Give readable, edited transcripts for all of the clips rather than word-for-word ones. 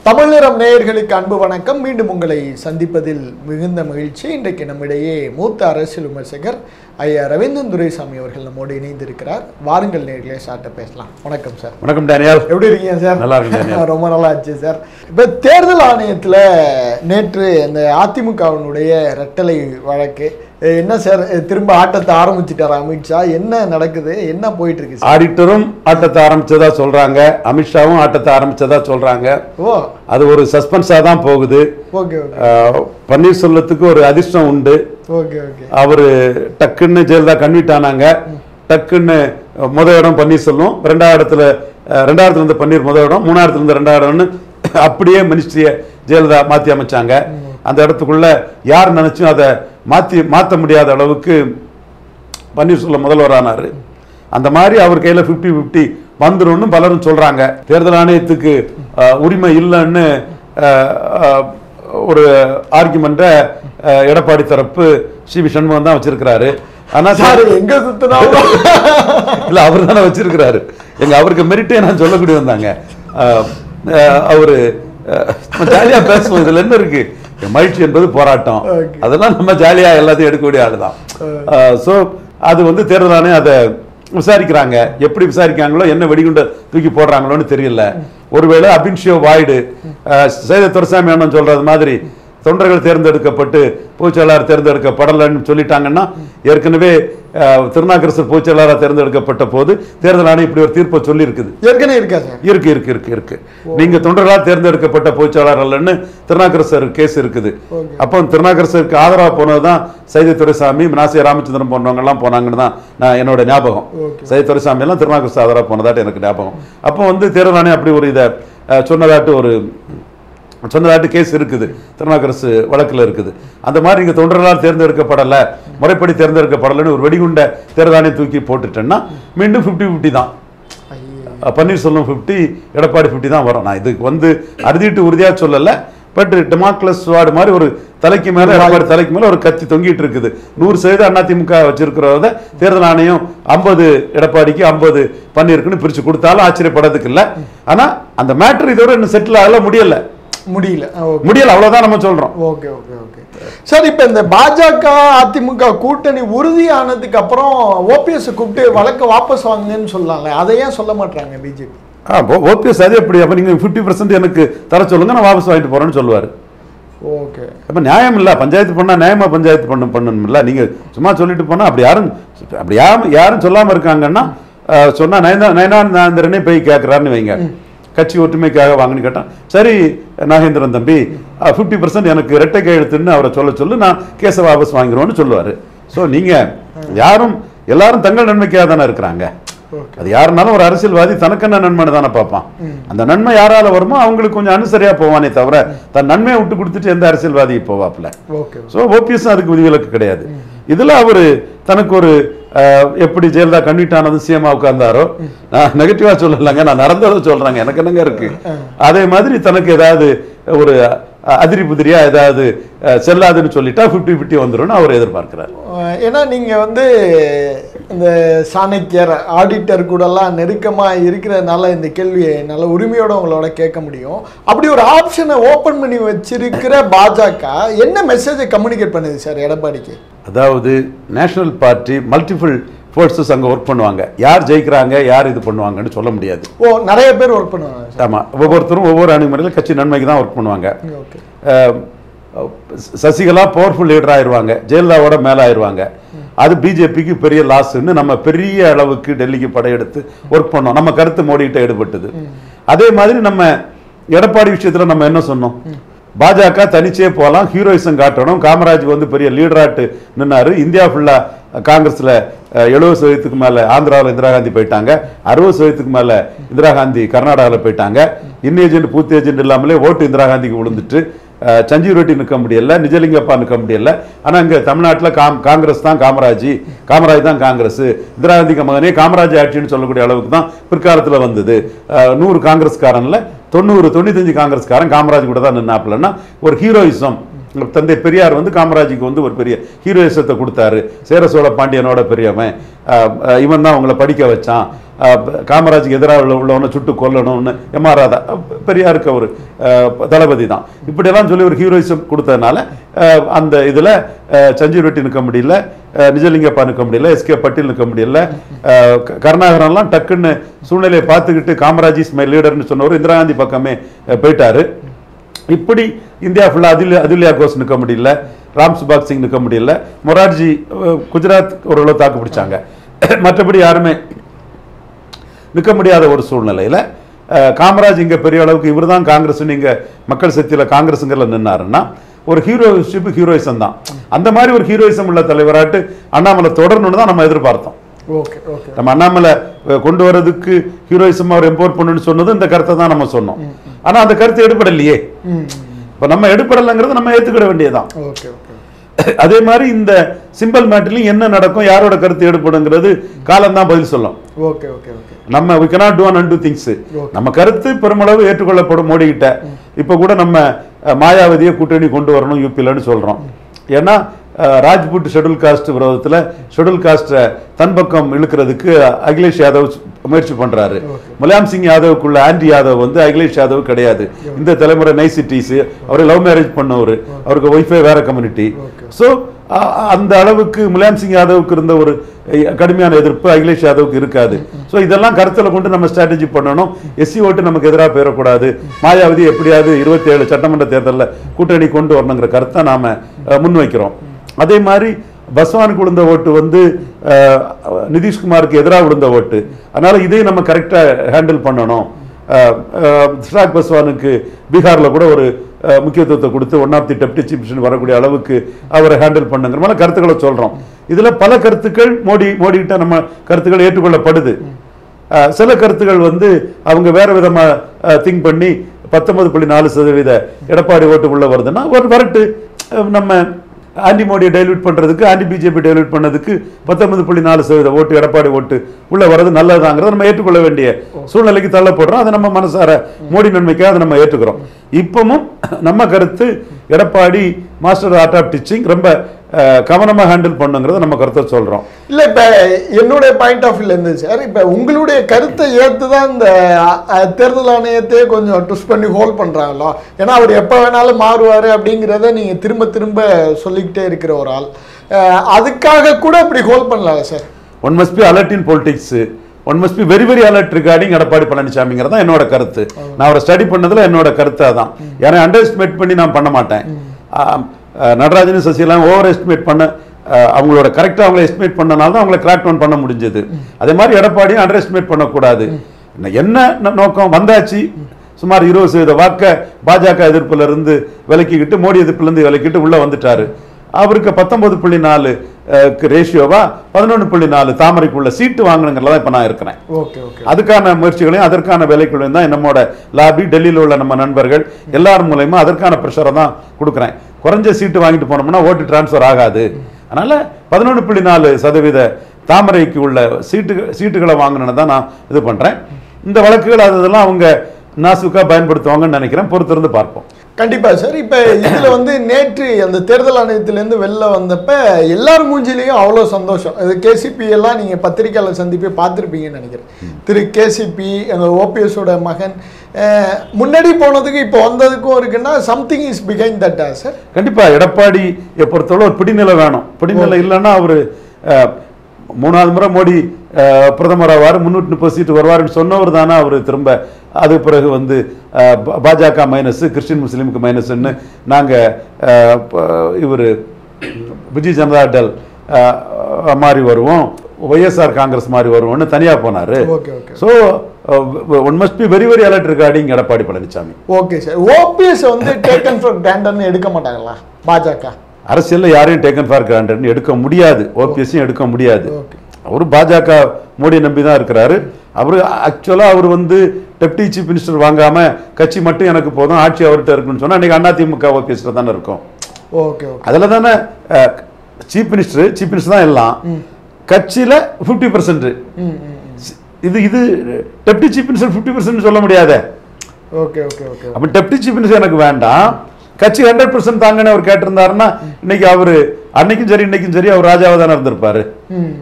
தமிழரம் நேயர்களுக்கு அன்பு வணக்கம். மீண்டும் உங்களை சந்திப்பதில் மிகுந்த மகிழ்ச்சி. இன்றைக்கு நம்மிடையே மூத்த அரசியல் விமர்சகர் ஐயா ரவீந்திரன் துரைசாமி அவர்கள் நம்மோடு இணைந்திருக்கிறார். வாருங்கள் நேயர்களே, சார்ட்ட பேசலாம். வணக்கம் சார். வணக்கம் டேனியல். எப்படி இருக்கீங்க சார்? நல்லா இருக்கீங்க. ரொம்ப நல்லா ஆச்சு சார். இப்போ தேர்தல் ஆணையத்தில் நேற்று இந்த அதிமுகவினுடைய ரெட்டலை வழக்கு என்ன சார், திரும்ப ஆட்டத்தை ஆரம்பிச்சுட்டார் அமித்ஷா. என்ன நடக்குது, என்ன போயிட்டு இருக்கு? ஆடிட்டரும் ஆட்டத்தை ஆரம்பிச்சதா சொல்றாங்க, அமித்ஷாவும் ஆட்டத்தை ஆரம்பிச்சதா சொல்றாங்க. ஓ, அது ஒரு சஸ்பென்ஸா தான் போகுது. Okay okay. பன்னீர்செல்வத்துக்கு ஒரு அதிர்ஷ்டம் உண்டு. Okay okay. அவரு டக்குன்னு ஜெயலலிதா கன்வீட் ஆனாங்க. டக்குன்னு முதல் இடம் பன்னீர்செல்வம், ரெண்டாவது இடத்துல இருந்து பன்னீர் முதல் இடம், மூணாவது இருந்து ரெண்டாவது இடம்னு அப்படியே மினிஸ்ட்ரியை ஜெயலலிதா மாற்றி அமைச்சாங்க. அந்த இடத்துக்குள்ள யார் நினைச்சும் அதை மாற்ற முடியாத அளவுக்கு பன்னீர்செல்வம் முதல்வரானார். அந்த மாதிரி அவர் கையில் 50-50 வந்துடும் பலரும் சொல்றாங்க. தேர்தல் ஆணையத்துக்கு உரிமை இல்லைன்னு ஒரு ஆர்குமெண்ட்டை எடப்பாடி தரப்பு சி.வி. சண்முகம் தான் வச்சிருக்கிறாரு. ஆனா எங்க சுத்தினாலும் இல்ல, அவர் தானே வச்சிருக்கிறாரு. அவருக்கு மெரிட்டே நான் சொல்லக்கூடிய வந்தாங்க. அவரு ஜாலியா பேசுவோம். இதுல என்ன இருக்கு, மகிழ்ச்சி என்பது போராட்டம், அதெல்லாம் நம்ம ஜாலியா எல்லாத்தையும் எடுக்கக்கூடிய ஆளுதான். சோ அது தேர்தல் ஆணையம் அதை விசாரிக்கிறாங்க. எப்படி விசாரிக்காங்களோ, என்ன வெடிகுண்ட தூக்கி போடுறாங்களோன்னு தெரியல. ஒருவேளை அபின்ஷியோ வாய்டு சைத துரைசாமி அண்ணன் சொல்றது மாதிரி தொண்டர்கள் தேர்ந்தெடுக்கப்பட்டு பொதுச்செயலாளர் தேர்ந்தெடுக்கப்படலன்னு சொல்லிட்டாங்கன்னா, ஏற்கனவே திருநாகரசர் பொதுச்செயலாளர் தேர்ந்தெடுக்கப்பட்ட போது தேர்தல் ஆணையம் இப்படி ஒரு தீர்ப்பை சொல்லி இருக்குது. ஏற்கனவே இருக்கு. நீங்க தொண்டர்களால் தேர்ந்தெடுக்கப்பட்ட பொதுச்செயலாளர் இல்லைன்னு திருநாகரசர் கேஸ் இருக்குது. அப்போ திருநாகரசருக்கு ஆதரவா போனதுதான் சைதை துரைசாமி, மினாசிய ராமச்சந்திரன் போன்றவங்க எல்லாம் போனாங்கன்னு தான் நான் என்னோட ஞாபகம். சைதை துரைசாமி எல்லாம் திருநாகரசர் ஆதரவா போனதாட்டு எனக்கு ஞாபகம். அப்போ தேர்தல் ஆணையம் அப்படி ஒரு இதை சொன்னதாட்டு கேஸ் இருக்குது, திருநாகரசு வழக்கில் இருக்குது. அந்த மாதிரி நீங்கள் தொண்டர்களால் தேர்ந்தெடுக்கப்படலை, முறைப்படி தேர்ந்தெடுக்கப்படலைன்னு ஒரு வெடிகுண்ட தேர்தலானே தூக்கி போட்டுட்டேன்னா மீண்டும் 50-50 தான். பன்னீர்செல்வம் 50, எடப்பாடி 50 தான் வரும். நான் இதுக்கு அறுதிட்டு உறுதியாக சொல்லலை. பட் டெமோக்ரஸ் வார்டு மாதிரி ஒரு தலைக்கு மேலே, எடப்பாடி தலைக்கு மேலே ஒரு கத்தி தொங்கிட்டு இருக்குது. 100% அதிமுக வச்சிருக்கிறத தேர்தல் ஆணையம் 50 எடப்பாடிக்கு 50 பன்னீருக்குன்னு பிரித்து கொடுத்தாலும் ஆச்சரியப்படுறதுக்கு இல்லை. ஆனால் அந்த மேட்டர் இதோட இன்னும் செட்டில் ஆகல முடியல, அவ்வளவுதான் நம்ம சொல்றோம். Okay okay okay sir. இப்ப இந்த பாஜக அதிமுக கூட்டணி உறுதியானதுக்கு அப்புறம் ஓபிஎஸ் கூப்பிட்டு வழக்க வாபஸ் வாங்குங்கன்னு சொல்லலாம்ல, அதை ஏன் சொல்ல மாட்டாங்க பிஜேபி? ஓபிஎஸ் அது எப்படி, அப்ப நீங்க 50% எனக்கு தர சொல்லுங்க, நான் வாபஸ் வாங்கிட்டு போறேன்னு சொல்லுவாரு. ஓகே. அப்ப நியாயம் இல்ல, பஞ்சாயத்து பண்ணா நியாயமா பஞ்சாயத்து பண்ணணும்ல. நீங்க சும்மா சொல்லிட்டு போனா அப்படி யாரும் சொல்லாம இருக்காங்கன்னா, சொன்னா நயனானந்தரனே போய் கேட்கிறாருன்னு வைங்க, கட்சி ஒற்றுமைக்காக வாங்கன்னு கேட்டான். சரி நாகேந்திரன் தம்பி 50% எனக்கு இரட்டை கையெழுத்துன்னு அவரை சொல்லு, நான் கேஸை வாபஸ் வாங்கிடுவோன்னு சொல்லுவாரு. ஸோ நீங்க எல்லாரும் தங்கள் நன்மைக்காக தானே இருக்கிறாங்க. அது யாருனாலும் ஒரு அரசியல்வாதி தனக்கென்ன நன்மை தானே பார்ப்பான். அந்த நன்மை யாரால வருமோ அவங்களுக்கு கொஞ்சம் அனுசரியா போவானே தவிர தன் நன்மையை விட்டு கொடுத்துட்டு எந்த அரசியல்வாதி போவாப்ல. ஸோ ஓபிஎஸ் அதுக்கு விதிவிலக்கு கிடையாது. இதுல அவரு தனக்கு ஒரு எப்படி ஜெயலலிதா கன்வீட் ஆனது சிஎம்மா உட்கார்ந்தாரோ, நான் நெகட்டிவா சொல்லலைங்க, நான் நடந்ததை சொல்றாங்க, எனக்கு என்னங்க இருக்கு. அதே மாதிரி தனக்கு ஏதாவது ஒரு அதிரி புதிரியா ஏதாவது செல்லாதுன்னு சொல்லிட்டா 50-50 வந்துடும் அவர் எதிர்பார்க்கிறார். ஏன்னா நீங்க இந்த சாணக்கியர் ஆடிட்டர் கூட எல்லாம் நெருக்கமா இருக்கிறதுனால இந்த கேள்வியை நல்ல உரிமையோட உங்களோட கேட்க முடியும். அப்படி ஒரு ஆப்ஷனை ஓபன் பண்ணி வச்சிருக்கிற பாஜக என்ன மெசேஜை கம்யூனிகேட் பண்ணுது சார் எடப்பாடிக்கு? அதாவது நேஷனல் பார்ட்டி மல்டிபிள் ஃபோர்ஸஸ் அங்கே ஒர்க் பண்ணுவாங்க. யார் ஜெயிக்கிறாங்க, யார் இது பண்ணுவாங்கன்னு சொல்ல முடியாது. நிறைய பேர் ஒர்க் பண்ணுவாங்க. ஆமாம், ஒவ்வொருத்தரும் ஒவ்வொரு அணுகுமுறையில் கட்சி நன்மைக்கு தான் ஒர்க் பண்ணுவாங்க. சசிகலா பவர்ஃபுல் லீடர் ஆயிடுவாங்க, ஜெயலலிதாவோட மேலே ஆயிடுவாங்க. அது பிஜேபிக்கு பெரிய லாஸ்ன்னு நம்ம பெரிய அளவுக்கு டெல்லிக்கு படையெடுத்து ஒர்க் பண்ணோம். நம்ம கருத்து மோடிக்கிட்ட ஈடுபட்டது. அதே மாதிரி நம்ம எடப்பாடி விஷயத்தில் நம்ம என்ன சொன்னோம், பாஜக தனிச்சே போகலாம், ஹீரோயிசம் காட்டணும். காமராஜ் பெரிய லீடராட்டு நின்னாரு. இந்தியா ஃபுல்லா காங்கிரஸ்ல 70% மேல ஆந்திராவில் இந்திரா காந்தி போயிட்டாங்க, 60% மேல இந்திரா காந்தி கர்நாடகாவில் போயிட்டாங்க. இன் ஏஜென்ட் பூத் ஏஜென்ட் இல்லாமலே ஓட்டு இந்திரா காந்திக்கு விழுந்துட்டு சஞ்சீவ் ரெட்டி நிற்க முடியல, நிஜலிங்கப்பா நிற்க முடியல. ஆனா இங்க தமிழ்நாட்டில் காங்கிரஸ் தான் காமராஜ் தான் காங்கிரஸ். இந்திரா காந்திக்கு மகனே காமராஜ் ஆட்சின்னு சொல்லக்கூடிய அளவுக்கு தான் பிற்காலத்தில் வந்தது. 100 காங்கிரஸ்காரன்ல 90-95 காங்கிரஸ்காரன் காமராஜ் கூட தான் நின்னாப்புலன்னா ஒரு ஹீரோயிசம் தந்தை பெரியார் வந்து காமராஜுக்கு வந்து ஒரு பெரிய ஹீரோயிசத்தை கொடுத்தாரு. சேர சோழ பாண்டியனோட பெரியவன், இவன் தான் அவங்கள படிக்க வச்சான், காமராஜுக்கு எதிராக உள்ளவனை சுட்டு கொல்லணும்னு எம்.ஆர். ராதா பெரியாருக்கு ஒரு தளபதி தான். இப்படியெல்லாம் சொல்லி ஒரு ஹீரோயிசம் கொடுத்ததுனால அந்த இதில் சஞ்சீவ் ரெட்டி நிற்க முடியல, நிஜலிங்கப்பா நிற்க முடியல, எஸ்கே பட்டேல் நிற்க முடியல, கருணாகரன்லாம் டக்குன்னு சூழ்நிலையை பார்த்துக்கிட்டு காமராஜ் இஸ் மை லீடர்னு சொன்னவர் இந்திரா காந்தி பக்கமே போயிட்டாரு. இப்படி இந்தியா ஃபுல்லாக அதுல்யா கோஷ் நிற்க முடியல, ராம் சுபாக் சிங் நிற்க முடியல, மொரார்ஜி குஜராத் ஓரளவு தாக்கு பிடிச்சாங்க. மற்றபடி யாருமே நிற்க முடியாத ஒரு சூழ்நிலையில் காமராஜ் இங்கே பெரிய அளவுக்கு இவர் தான் காங்கிரஸ் இங்கே மக்கள் சக்தியில் காங்கிரஸுங்கிற நின்னாருன்னா ஒரு ஹீரோயிசம் தான். அந்த மாதிரி ஒரு ஹீரோயிசம் உள்ள தலைவராட்டு அண்ணாமலை தொடரணும்னு தான் நம்ம எதிர்பார்த்தோம். நம்ம அண்ணாமலை கொண்டு வரதுக்கு ஹீரோயிசம் அவர் எம்போர் பண்ணணும்னு சொன்னது இந்த கருத்தை தான் நம்ம சொன்னோம். ஆனா அந்த கருத்து எடுபடலையே. இப்ப நம்ம எடுபடலைங்கிறது நம்ம ஏத்துக்கிட வேண்டியதுதான். அதே மாதிரி இந்த சிம்பிள் மேட்டர்லயும் என்ன நடக்கும், யாரோட கருத்து எடுபடுங்கிறது காலம் தான் பதில் சொல்லும். நம்ம we cannot do and undo things. நம்ம கருத்து பெருமளவு ஏற்றுக்கொள்ளப்படும் மோடி கிட்ட. இப்ப கூட நம்ம மாயாவதியை கூட்டணி கொண்டு வரணும் யூபிலன்னு சொல்றோம். ஏன்னா ராஜ்புட் ஷெட்யூல் காஸ்ட் விரோதத்தில் ஷெட்யூல் காஸ்ட்டை தன் பக்கம் இழுக்கிறதுக்கு அகிலேஷ் யாதவ் முயற்சி பண்றாரு. முலாயம் சிங் யாதவுக்குள்ள ஆண்டி யாதவ் வந்து அகிலேஷ் யாதவ் கிடையாது. இந்த தலைமுறை நைசிட்டிஸ், அவர் லவ் மேரேஜ் பண்ணவர், அவருக்கு ஒய்ஃபே வேற கம்யூனிட்டி. ஸோ அந்த அளவுக்கு முலாயம் சிங் யாதவுக்கு இருந்த ஒரு கடுமையான எதிர்ப்பு அகிலேஷ் யாதவுக்கு இருக்காது. ஸோ இதெல்லாம் கருத்தில் கொண்டு நம்ம ஸ்ட்ராட்டஜி பண்ணணும். எஸ்சி ஓட்டு நமக்கு எதிராக போயிடக்கூடாது, மாயாவதி எப்படியாவது 27 சட்டமன்ற தேர்தலில் கூட்டணி கொண்டு வரணுங்கிற கருத்தை நாம முன்வைக்கிறோம். அதே மாதிரி பஸ்வானுக்கு விழுந்த ஓட்டு வந்து நிதிஷ்குமாருக்கு எதிராக விழுந்த ஓட்டு. அதனால இதையும் நம்ம கரெக்டாக ஹேண்டில் பண்ணணும். சிராக் பஸ்வானுக்கு பீகாரில் கூட ஒரு முக்கியத்துவத்தை கொடுத்து one of the deputy chief minister வரக்கூடிய அளவுக்கு அவரை ஹேண்டில் பண்ணுங்கிற மாதிரி கருத்துக்களை சொல்றோம். இதுல பல கருத்துக்கள் மோடி கிட்ட நம்ம கருத்துக்கள் ஏற்றுக்கொள்ளப்படுது. சில கருத்துக்கள் வந்து அவங்க வேற விதமா திங்க் பண்ணி 19.4% எடப்பாடி ஓட்டு உள்ள வருதுன்னா ஒரு வரட்டு நம்ம ஆன்டி மோடியை டைல்யூட் பண்றதுக்கு, ஆன்டி பிஜேபி டைல்யூட் பண்ணதுக்கு 19.4% ஓட்டு எடப்பாடி ஓட்டு உள்ள வர்றது நல்லதாங்கிறத நம்ம ஏற்றுக்கொள்ள வேண்டிய சூழ்நிலைக்கு தள்ளப்படுறோம். அதை நம்ம மனசார மோடி நன்மைக்காக அதை நம்ம ஏற்றுக்கிறோம். இப்பவும் நம்ம கருத்து Edappadi master art of teaching ரொம்ப கவனமாக ஹேண்டில் பண்ணுங்கிறத நம்ம கருத்தை சொல்றோம். இல்ல இப்ப என்னுடைய பாயிண்ட் ஆஃப் வியூல இருந்து சார், இப்ப உங்களுடைய கருத்தை ஏற்றுதான் இந்த தேர்தல் ஆணையத்தையே கொஞ்சம் ட்விஸ்ட் பண்ணி ஹோல்ட் பண்றாங்களோ. ஏன்னா அவர் எப்ப வேணாலும் மாறுவாரு அப்படிங்கிறத நீங்க திரும்ப திரும்ப சொல்லிக்கிட்டே இருக்கிற ஒரு ஆள், அதுக்காக கூட இப்படி ஹோல்ட் பண்ணலாம் sir. One must be alert in politics, one must be very very alert regarding Edappadi பழனிசாமிங்கிறது தான் என்னோட கருத்து. நான் அவரை ஸ்டடி பண்ணதுல என்னோட கருத்து அதான். யாரையும் அண்டர் எஸ்டிமேட் பண்ணி நான் பண்ண மாட்டேன். நடராஜன் சசிகலாம் ஓவர் எஸ்டிமேட் பண்ண, அவங்களோட கரெக்டாக அவங்களை எஸ்டிமேட் பண்ணனால தான் அவங்களை கிராக் டவுன் பண்ண முடிஞ்சது. அதே மாதிரி எடப்பாடியும் அண்டர் எஸ்டிமேட் பண்ணக்கூடாது. என்ன நோக்கம் வந்தாச்சு, சுமார் 20% வாக்க பாஜக எதிர்ப்புல இருந்து விலக்கிக்கிட்டு மோடி எதிர்ப்புல இருந்து விலக்கிட்டு உள்ள வந்துட்டாரு. அவருக்கு 19.4 ரேஷியோவா 11.4 தாமரைக்குள்ள சீட்டு வாங்கணுங்கிறதா இப்ப நான் இருக்கிறேன். அதுக்கான முயற்சிகளையும் அதற்கான வேலைகளையும் தான் நம்மோட லாபி, டெல்லியில் உள்ள நம்ம நண்பர்கள் எல்லாரும் மூலமா அதற்கான ப்ரெஷரை தான் கொடுக்குறேன். குறைஞ்ச சீட்டு வாங்கிட்டு போனோம்னா ஓட்டு டிரான்ஸ்ஃபர் ஆகாது. அதனால 11.4% தாமரைக்கு உள்ள சீட்டுகளை வாங்கணும்னு தான் நான் இது பண்றேன். இந்த வழக்குகள் அதெல்லாம் அவங்க நாசுக்கா பயன்படுத்துவாங்கன்னு நினைக்கிறேன். பொறுத்திருந்து பார்ப்போம். கண்டிப்பா சார். இப்ப இதுல வந்து நேற்று அந்த தேர்தல் ஆணையத்திலேருந்து வெளில வந்தப்ப எல்லாரும் மூஞ்சிலையும் அவ்வளோ சந்தோஷம். இது கேசிபி எல்லாம் நீங்க பத்திரிகையாளர் சந்திப்பை பார்த்துருப்பீங்கன்னு நினைக்கிறேன். திரு கேசிபி ஓபிஎஸோட மகன் முன்னாடி போனதுக்கு இப்போ வந்ததுக்கும் இருக்குன்னா something is behind that sir. கண்டிப்பா எடப்பாடியை பொறுத்தவரை ஒரு பிடிநிலை வேணும். பிடிநிலை இல்லைன்னா அவரு 3வது முறை மோடி பிரதமர் ஆவார், 330 சீட்டு வருவார்னு சொன்னவர் தானே அவர் திரும்ப அது பிறகு வந்து பாஜக மைனஸ், கிறிஸ்டின் முஸ்லீமுக்கு மைனஸ்ன்னு நாங்கள் இவர் பிஜு ஜனதா தள் மாதிரி வருவோம், ஒய்எஸ்ஆர் காங்கிரஸ் மாதிரி வருவோம்னு தனியாக போனார். So one must be very very alert regarding Edappadi Palaniswami. Okay sir. OPS வந்து டேக்கன் ஃபார் கிராண்டட்னு எடுக்க மாட்டாங்களா பாஜக? அரசியலில் யாரையும் டேக்கன் ஃபார் கிராண்டட்னு எடுக்க முடியாது, ஓபிஎஸ்ஸையும் எடுக்க முடியாது. அவர் பாஜக மோடி நம்பி தான் இருக்கிறாரு. அவரு ஆக்சுவலா அவர் வந்து டெப்டி சீஃப் மினிஸ்டர் வாங்காம கட்சி மட்டும் எனக்கு போதும், ஆட்சி அவர்கிட்ட இருக்குன்னு சொன்னா இன்னைக்கு அதிமுக ஓபிஎஸ்ல தானே இருக்கும். அதுல தானே சீஃப் மினிஸ்டர் தான் எல்லாம், கட்சியில 50%. இது டெப்டி சீஃப் மினிஸ்டர் 50% சொல்ல முடியாத. அப்ப டெப்டி சீஃப் மினிஸ்டர் எனக்கு வேண்டாம், கட்சி 100% தாங்கன்னு அவர் கேட்டிருந்தாருன்னா இன்னைக்கு அவரு அன்னைக்கும் சரி இன்னைக்கும் சரி அவர் ராஜாவா தானே இருந்திருப்பாரு.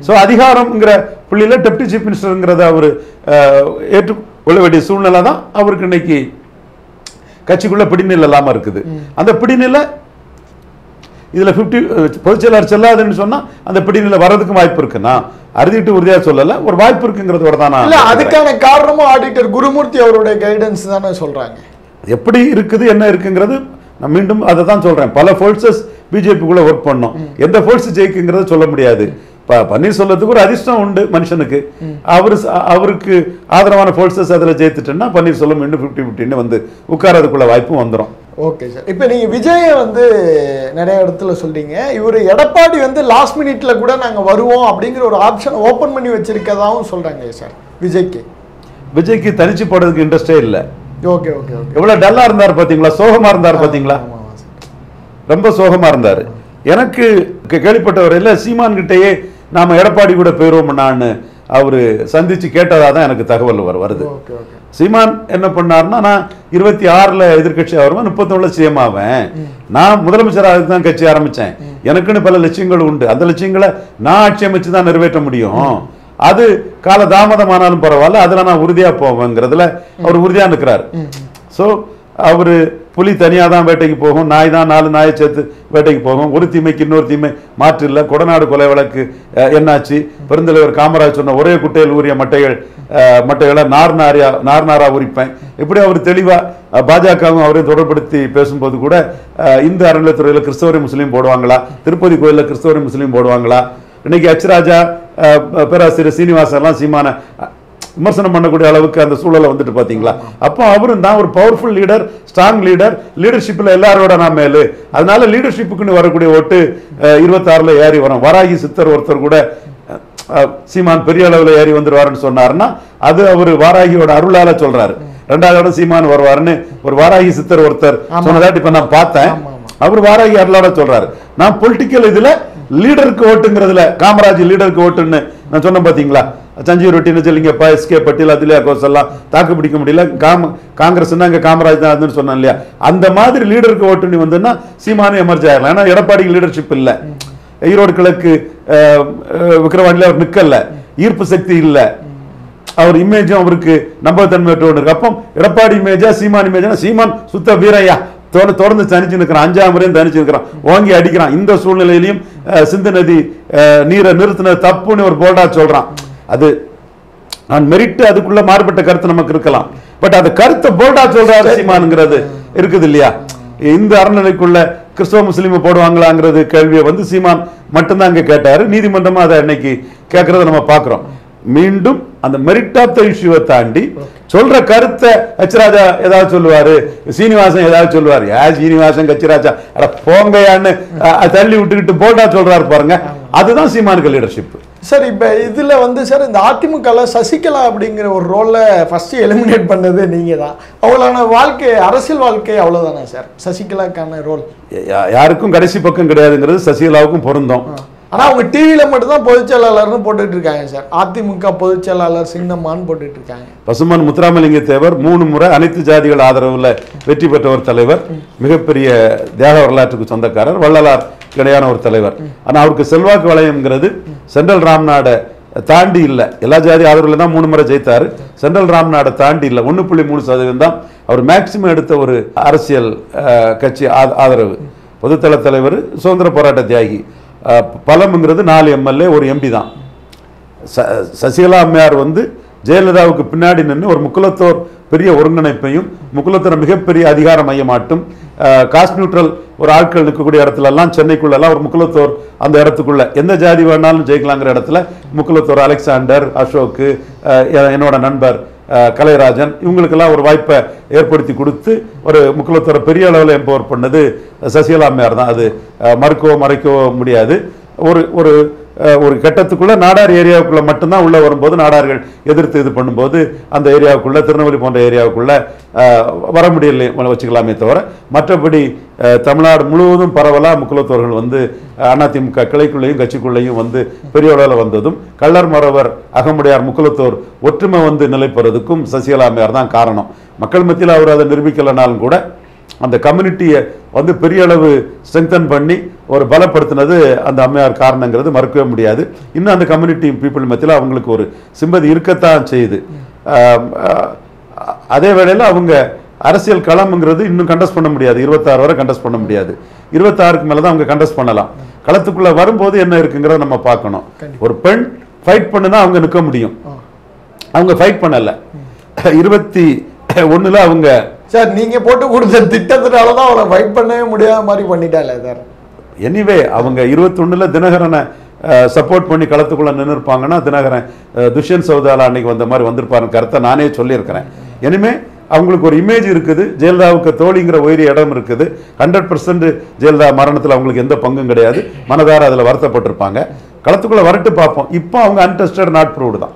சோ அதிகாரம்ங்கிற புள்ளியில டெப்டி சீஃப் மினிஸ்டர்ங்கிறத அவரு ஏற்றுக்கொள்ள வேண்டிய சூழ்நிலை தான் அவருக்கு இன்னைக்கு கட்சிக்குள்ள பிடிநிலை இல்லாம இருக்குது. அந்த பிடிநிலை இதுல 50 பொதுச்செயலாளர் செல்லாதுன்னு சொன்னா அந்த பிடிநிலை வர்றதுக்கும் வாய்ப்பு இருக்கு. நான் அறுதிட்டு உறுதியா சொல்லல, ஒரு வாய்ப்பு இருக்குங்கிறதோட தான். இல்ல அதுக்கான காரணமும் ஆடிட்டர் குருமூர்த்தி அவருடைய கைடன்ஸ் தானே சொல்றாங்க. எப்படி இருக்குது என்ன இருக்குங்கிறது நான் மீண்டும் அதை தான் சொல்றேன். பல ஃபோர்ஸஸ் பிஜேபிக்குள்ள ஒர்க் பண்ணோம். எந்த ஃபோர்ஸ் ஜெயிக்குங்கிறத சொல்ல முடியாது. பன்னீர்செல்வத்துக்கு ஒரு அதிர்ஷ்டம் உண்டு மனுஷனுக்கு. அவருக்கு ஆதரவான ஃபோர்ஸஸ் அதில் ஜெயித்துட்டேன்னா பன்னீர்செல்வம் இன்னும் 50-50 வந்து உட்காரதுக்குள்ள வாய்ப்பும் வந்துடும். Okay sir. இப்போ நீங்க விஜயை வந்து நிறைய இடத்துல சொல்றீங்க. இவர் எடப்பாடி வந்து லாஸ்ட் மினிட்ல கூட நாங்க வருவோம் அப்படிங்கிற ஒரு ஆப்ஷன் ஓபன் பண்ணி வச்சிருக்கதாவும் சொல்றாங்க சார். விஜய்க்கு தனிச்சு போடுறதுக்கு இன்ட்ரெஸ்டே இல்லை. Okay okay okay. எவ்வளவு டல்லா இருந்தார் பாத்தீங்களா, சோகமா இருந்தார் பாத்தீங்களா, ரொம்ப சோகமா இருந்தாரு. எனக்கு கேள்விப்பட்டவர் இல்ல சீமான் கிட்டேயே நாம எடப்பாடி கூட போயிருவோம்னான்னு அவரு சந்திச்சு கேட்டதா தான் எனக்கு தகவல் வருது. சீமான் என்ன பண்ணாருன்னா, நான் 26ல எதிர்கட்சி ஆவேன், 31ல சிஎம் ஆவேன், நான் முதலமைச்சராக தான் கட்சி ஆரம்பிச்சேன், எனக்குன்னு பல லட்சியங்கள் உண்டு, அந்த லட்சியங்களை நான் ஆட்சி அமைச்சு தான் நிறைவேற்ற முடியும், அது கால தாமதமானாலும் பரவாயில்ல, அதுல நான் உறுதியா போவேங்கிறதுல அவர் உறுதியா நிற்கிறார். ஸோ அவரு புலி தனியாக தான் வேட்டைக்கு போகும், நாய் தான் 4 நாயை சேர்த்து வேட்டைக்கு போகும், ஒரு தீமைக்கு இன்னொரு தீமை மாற்று இல்லை. கொடநாடு கொலை வழக்கு என்னாச்சு, பெருந்தலைவர் காமராஜ் சொன்ன ஒரே குட்டையில் ஊறிய மட்டைகளை நார்நாரா உரிப்பேன், இப்படி அவர் தெளிவா பாஜகவும் அவரையும் தொடர்படுத்தி பேசும்போது கூட இந்து அறநிலையத்துறையில் கிறிஸ்தவரை முஸ்லீம் போடுவாங்களா, திருப்பதி கோயிலில் கிறிஸ்தவரை முஸ்லீம் போடுவாங்களா, இன்னைக்கு அச்சுராஜா பேராசிரியர் சீனிவாசன் எல்லாம் சீமான விமர்சனம் பண்ணக்கூடிய அளவுக்கு அந்த சூழலை வந்துட்டு பாத்தீங்களா. அப்போ அவரும் தான் ஒரு பவர்ஃபுல் லீடர், ஸ்ட்ராங் லீடர், லீடர்ஷிப்ல எல்லாரோட நான் மேலு, அதனால லீடர்ஷிப்புக்குன்னு வரக்கூடிய ஓட்டு 26ல ஏறி வரும். வராகி சித்தர் ஒருத்தர் கூட சீமான் பெரிய அளவுல ஏறி வந்துருவாருன்னு சொன்னாருன்னா அது அவர் வாராகியோட அருளால சொல்றாரு. 2வது இடம் சீமான் வருவாருன்னு ஒரு வாராகி சித்தர் ஒருத்தர் சொன்னதாட்டு இப்ப நான் பார்த்தேன். அவர் வாராகி அருளால சொல்றாரு. நான் பொலிட்டிக்கல் இதுல லீடருக்கு ஓட்டுங்கிறதுல காமராஜ் லீடருக்கு ஓட்டுன்னு நான் சொன்னேன் பாத்தீங்களா. சஞ்சீவ் ரெட்டி, நிஜலிங்கப்பா, எஸ்கே பட்டேல், அதுலியா கோஸ் எல்லாம் தாக்கு பிடிக்க முடியல, காங்கிரஸ்னா இங்க காமராஜ் தான் சொன்னேன் இல்லையா. அந்த மாதிரி லீடருக்கு ஓட்டு நீ வந்துன்னா சீமானு எமர்ஜ் ஆயிடலாம். ஏன்னா எடப்பாடிக்கு லீடர்ஷிப் இல்லை, ஈரோடு கிழக்கு விக்கிரவாண்டில அவர் நிக்கல, ஈர்ப்பு சக்தி இல்லை, அவர் இமேஜும் அவருக்கு நம்பகத்தன்மை இருக்கு. அப்போ எடப்பாடி இமேஜா சீமான் இமேஜா, சீமான் சுத்த வீரையா தொடர்ந்து தனிச்சு நிற்கிறான், 5ஆம் முறையும் தனிச்சு நிற்கிறான், ஓங்கி அடிக்கிறான். இந்த சூழ்நிலையிலையும் சிந்து நதி நீரை நிறுத்தினது தப்புன்னு ஒரு போல்டா சொல்றான். அது நான் மெரிட், அதுக்குள்ள மாறுபட்ட கருத்து நமக்கு இருக்கலாம், பட் அந்த கருத்தை போல்டா சொல்றாரு சீமானுங்கிறது இருக்குது இல்லையா. இந்த அறநிலைக்குள்ள கிறிஸ்தவ முஸ்லீம் போடுவாங்களாங்கிறது கேள்வியை வந்து சீமான் மட்டும்தான் அங்க கேட்டாரு. நீதிமன்றமா அதை இன்னைக்கு கேட்கறத நம்ம பாக்குறோம். மீண்டும் அந்த மெரிட் ஆஃப் த இஷ்யூவை தாண்டி சொல்ற கருத்தை கச்சிராஜா ஏதாவது சொல்லுவாரு, சீனிவாசன் ஏதாவது சொல்லுவாரு, சீனிவாசன் கச்சிராஜா அட போங்கையான்னு தள்ளி விட்டுக்கிட்டு போல்டா சொல்றாரு பாருங்க, அதுதான் சீமானுக்கு லீடர்ஷிப். சார் இப்போ இதில் வந்து சார் இந்த அதிமுகவில் சசிகலா அப்படிங்கிற ஒரு ரோலில் ஃபஸ்ட்டு எலிமினேட் பண்ணது நீங்கள் தான். அவங்களான வாழ்க்கை, அரசியல் வாழ்க்கை அவ்வளோதானே சார் சசிகலாக்கான ரோல்? யாருக்கும் கடைசி பக்கம் கிடையாதுங்கிறது சசிகலாவுக்கும் பொருந்தும். ஆனால் அவங்க டிவியில் மட்டும்தான் பொதுச் செயலாளர்னு போட்டுட்டு இருக்காங்க சார். அதிமுக பொதுச் செயலாளர் சின்னம்மான்னு போட்டுட்டு இருக்காங்க. பசுமன் முத்துராமலிங்க தேவர் 3 முறை அனைத்து ஜாதிகள் ஆதரவுல வெற்றி பெற்ற ஒரு தலைவர், மிகப்பெரிய தியாக வரலாற்றுக்கு சொந்தக்காரர், வள்ளலார் கிடையான ஒரு தலைவர். ஆனா அவருக்கு செல்வாக்கு வளையம்ங்கிறது சென்ட்ரல் ராம்நாடை தாண்டி இல்லை. எல்லா ஜாதி ஆதரவுல தான் 3 முறை ஜெயித்தாரு. சென்ட்ரல் ராம்நாடை தாண்டி இல்லை. 1.3% தான் அவர் மேக்சிமம் எடுத்த ஒரு அரசியல் கட்சி ஆதரவு. பொதுத்தள தலைவர், சுதந்திர போராட்ட தியாகி. பலம்ங்கிறது 4 எம்எல்ஏ, ஒரு எம்பி தான். சசிகலா அம்மையார் வந்து ஜெயலலிதாவுக்கு பின்னாடி நின்று ஒரு முக்குலத்தோர் பெரிய ஒருங்கிணைப்பையும், முக்குலத்தோர் மிகப்பெரிய அதிகார மையமாட்டும், காஸ்ட் நியூட்ரல் ஒரு ஆட்கள் நிற்கக்கூடிய இடத்துல எல்லாம் சென்னைக்குள்ளெல்லாம் ஒரு முக்குலத்தோர் அந்த இடத்துக்குள்ள எந்த ஜாதி வேணாலும் ஜெயிக்கலாங்கிற இடத்துல முக்குலத்தோர் அலெக்சாண்டர், அசோக்கு, என்னோட நண்பர் கலைராஜன், இவங்களுக்கெல்லாம் ஒரு வாய்ப்பை ஏற்படுத்தி கொடுத்து ஒரு முக்குலத்தோரை பெரிய அளவில் எம்பவர் பண்ணது சசிகலா அம்மையார் தான். அது மறைக்கவோ முடியாது. ஒரு ஒரு கட்டத்துக்குள்ள நாடார் ஏரியாவுக்குள்ள மட்டும்தான் உள்ள வரும்போது, நாடார்கள் எதிர்த்து இது பண்ணும்போது அந்த ஏரியாவுக்குள்ள, திருநெல்வேலி போன்ற ஏரியாவுக்குள்ள வர முடியலை வச்சுக்கலாமே தவிர, மற்றபடி தமிழ்நாடு முழுவதும் பரவலா முக்குலத்தோர்கள் வந்து அதிமுக கிளைக்குள்ளேயும் கட்சிக்குள்ளேயும் வந்து பெரிய அளவில் வந்ததும், கள்ளர் மறவர் அகமுடையார் முக்குலத்தோர் ஒற்றுமை வந்து நிலைப்பெறதுக்கும் சசிகலா அம்மையார் தான் காரணம். மக்கள் மத்தியில் அவர் அதை நிரூபிக்கலனாலும் கூட அந்த கம்யூனிட்டியை வந்து பெரிய அளவு ஸ்ட்ரெங்தன் பண்ணி ஒரு பலப்படுத்தினது அந்த அம்மையார் காரணங்கிறது மறுக்கவே முடியாது. இன்னும் அந்த கம்யூனிட்டி பீப்புள் மத்தியில் அவங்களுக்கு ஒரு சிம்பதி இருக்கத்தான் செய்யுது. அதே வேளையில் அவங்க அரசியல் களம்ங்கிறது இன்னும் கண்டஸ்ட் பண்ண முடியாது. 26 வரை கண்டஸ்ட் பண்ண முடியாது. 26க்கு மேலே தான் அவங்க கண்டஸ்ட் பண்ணலாம். களத்துக்குள்ளே வரும்போது என்ன இருக்குங்கிறத நம்ம பார்க்கணும். ஒரு பெண் ஃபைட் பண்ணுனா அவங்க நிற்க முடியும். அவங்க ஃபைட் பண்ணலை. 21ல் அவங்க சார் நீங்கள் போட்டு கொடுத்த திட்டத்தினால தான் அவளை ஃபைட் பண்ணவே முடியாத மாதிரி பண்ணிட்டாலே சார். எனிவே அவங்க 21ல் தினகரனை சப்போர்ட் பண்ணி களத்துக்குள்ளே நின்று இருப்பாங்கன்னா தினகரன் துஷ்யந்த் சௌதாலா அன்னைக்கு வந்த மாதிரி வந்திருப்பாருன்னு கருத்தை நானே சொல்லியிருக்கிறேன். இனிமே அவங்களுக்கு ஒரு இமேஜ் இருக்குது. ஜெயலலிதாவுக்கு தோழிங்கிற உயிரி இடம் இருக்குது. 100% ஜெயலலிதா மரணத்தில் அவங்களுக்கு எந்த பங்கும் கிடையாது. மனதார அதில் வருத்தப்பட்டிருப்பாங்க. களத்துக்குள்ளே வரட்டு பார்ப்போம். இப்போ அவங்க அன்டெஸ்டட் நாட் ப்ரூவ்டு தான்.